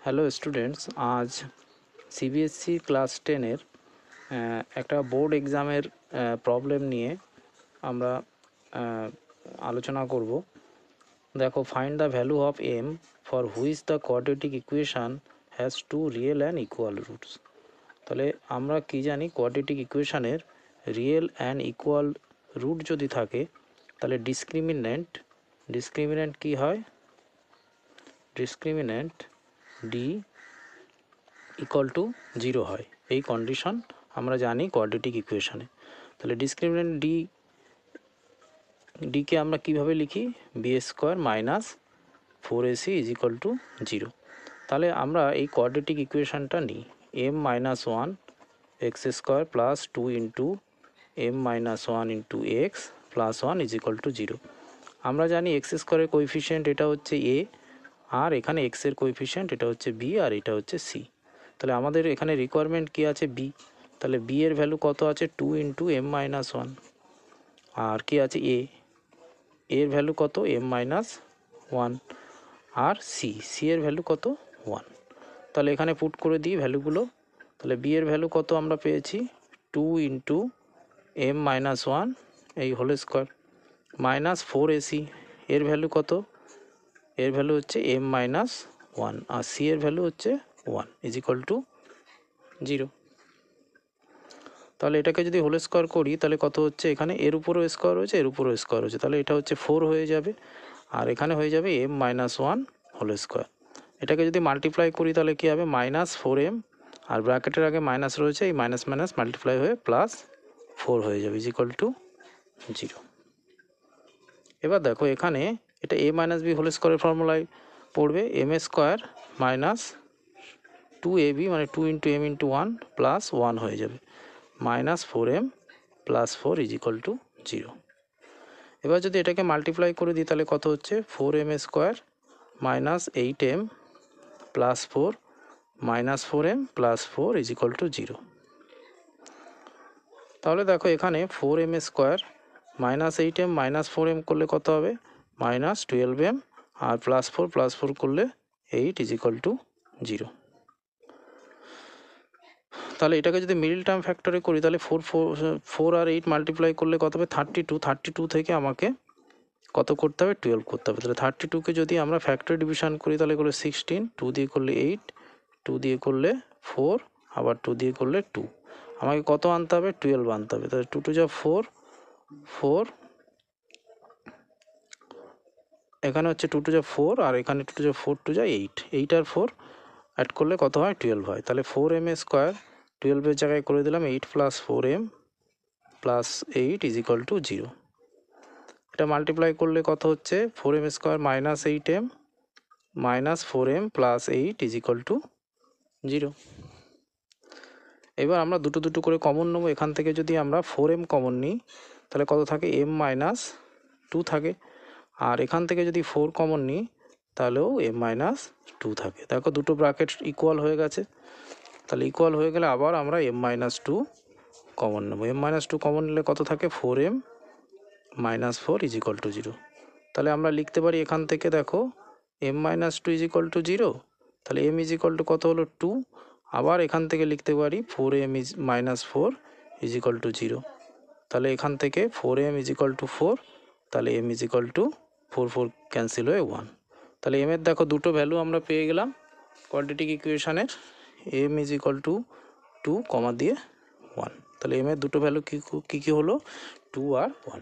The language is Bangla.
হ্যালো স্টুডেন্টস, আজ সিবিএসসি ক্লাস 10-এর একটা বোর্ড এক্সামের প্রবলেম নিয়ে আমরা আলোচনা করব। দেখো, find the value of M for which the quadratic equation has two real and equal roots. তাহলে আমরা কি জানি, কোয়াড্রেটিক ইকুয়েশানের রিয়েল অ্যান্ড ইকুয়াল রুট যদি থাকে তাহলে ডিসক্রিমিন্যান্ট কি হয়? ডিসক্রিমিন্যান্ট ডি ইকুয়াল টু 0 হয়। এই কন্ডিশন আমরা জানি কোয়াড্রেটিক ইকুয়েশানে। তাহলে ডিসক্রিমিন্যান্ট ডিকে আমরা কিভাবে লিখি? B square minus 4ac is equal to 0। তাহলে আমরা এই কোয়াড্রেটিক ইকুয়েশানটা নিই, m minus 1 x square plus 2 into m minus 1 into x plus 1 is equal to 0। আমরা জানি এক্স স্কোয়ারের কোএফিসিয়েন্ট এটা হচ্ছে এ, আর এখানে এক্সের কোএফিসিয়েন্ট এটা হচ্ছে বি, আর এটা হচ্ছে সি। তাহলে আমাদের এখানে রিকোয়ারমেন্ট কি আছে? বি। তাহলে বি এর ভ্যালু কত আছে? 2 ইন্টু এম মাইনাস 1। আর কি আছে? এর ভ্যালু কত? M minus 1। আর সি এর ভ্যালু কত? 1। তাহলে এখানে পুট করে দিই ভ্যালুগুলো। তাহলে বি এর ভ্যালু কত আমরা পেয়েছি? 2 ইন্টু এম মাইনাস 1 এই হোল স্কোয়ার মাইনাস 4ac। এর ভ্যালু কত? এর ভ্যালু হচ্ছে এম মাইনাস 1, আর সি এর ভ্যালু হচ্ছে 1 ইজ ইকুয়াল টু 0। তাহলে এটাকে যদি হোল স্কোয়ার করি তাহলে কত হচ্ছে? এখানে এর উপরও স্কোয়ার হয়েছে, এর উপরও স্কোয়ার হয়েছে, তাহলে এটা হচ্ছে 4 হয়ে যাবে, আর এখানে হয়ে যাবে এম মাইনাস 1 হোল স্কোয়ার। এটাকে যদি মাল্টিপ্লাই করি তাহলে কী হবে? মাইনাস 4m, আর ব্র্যাকেটের আগে মাইনাস রয়েছে, এই মাইনাস মাইনাস মাল্টিপ্লাই হয়ে প্লাস 4 হয়ে যাবে ইজ ইকুয়াল টু 0। এবার দেখো, এখানে এটা a মাইনাস বি হোল স্কোয়ারের ফর্মুলায় পড়বে, এম স্কোয়ার মাইনাস 2ab মানে 2 ইন্টু এম ইন্টু 1 প্লাস 1 হয়ে যাবে, minus 4m plus 4 is equal to 0। এবার যদি এটাকে মাল্টিপ্লাই করে দিই তাহলে কত হচ্ছে? 4m square minus 8m plus 4 minus 4m plus 4 is equal to 0। তাহলে দেখো, এখানে 4m square minus 8m minus 4m করলে কত হবে? মাইনাস 12m, আর প্লাস 4 করলে 8 ইজ ইকুয়াল টু 0। তাহলে এটাকে যদি মিডল টার্ম ফ্যাক্টরে করি তাহলে 4 আর 8 মাল্টিপ্লাই করলে কত হবে? 32 থেকে আমাকে কত করতে হবে? 12 করতে হবে। তাহলে 32কে যদি আমরা ফ্যাক্টরি ডিভিশন করি তাহলে করে 16, 2 দিয়ে করলে 8, 2 দিয়ে করলে 4, আবার 2 দিয়ে করলে 2। আমাকে কত আনতে হবে? 12 আনতে হবে। তাহলে 2 টু যা 4, 4 এখানে হচ্ছে 2 টু যা 4, আর এখানে 2 টু যা 4 টু যা 8 আর 4 অ্যাড করলে কত হয়? 12 হয়। তাহলে 4m স্কোয়ার 12-এর জায়গায় করে দিলাম 8 plus 4m plus 8 is equal to 0। এটা মাল্টিপ্লাই করলে কত হচ্ছে? 4m square minus 8m minus 4m plus 8 is equal to 0। এবার আমরা দুটো করে কমন নেবো। এখান থেকে যদি আমরা 4m কমন নিই তাহলে কত থাকে? m মাইনাস 2 থাকে, আর এখান থেকে যদি 4 কমন নিই তাহলেও m মাইনাস 2 থাকে। দেখো, দুটো ব্র্যাকেট ইকুয়াল হয়ে গেছে। তাহলে ইকুয়াল হয়ে গেলে আবার আমরা m মাইনাস 2 কমন নেবো। m মাইনাস 2 কমন নিলে কত থাকে? 4m minus 4 is equal to 0। তাহলে আমরা লিখতে পারি এখান থেকে, দেখো, m minus 2 is equal to 0। তাহলে m ইজ ইকুয়াল টু কত হলো? 2। আবার এখান থেকে লিখতে পারি 4m is minus 4 is equal to 0। তাহলে এখান থেকে 4m ইজ ইকুয়াল টু 4, তাহলে m is equal two 4 cancel হয়ে 1। তাহলে m এর দেখো দুটো ভ্যালু আমরা পেয়ে গেলাম কোয়াড্রেটিক ইকুয়েশানের, m is equal to 2 comma দিয়ে 1। তাহলে m এর দুটো ভ্যালু কী কী হলো? 2 আর 1।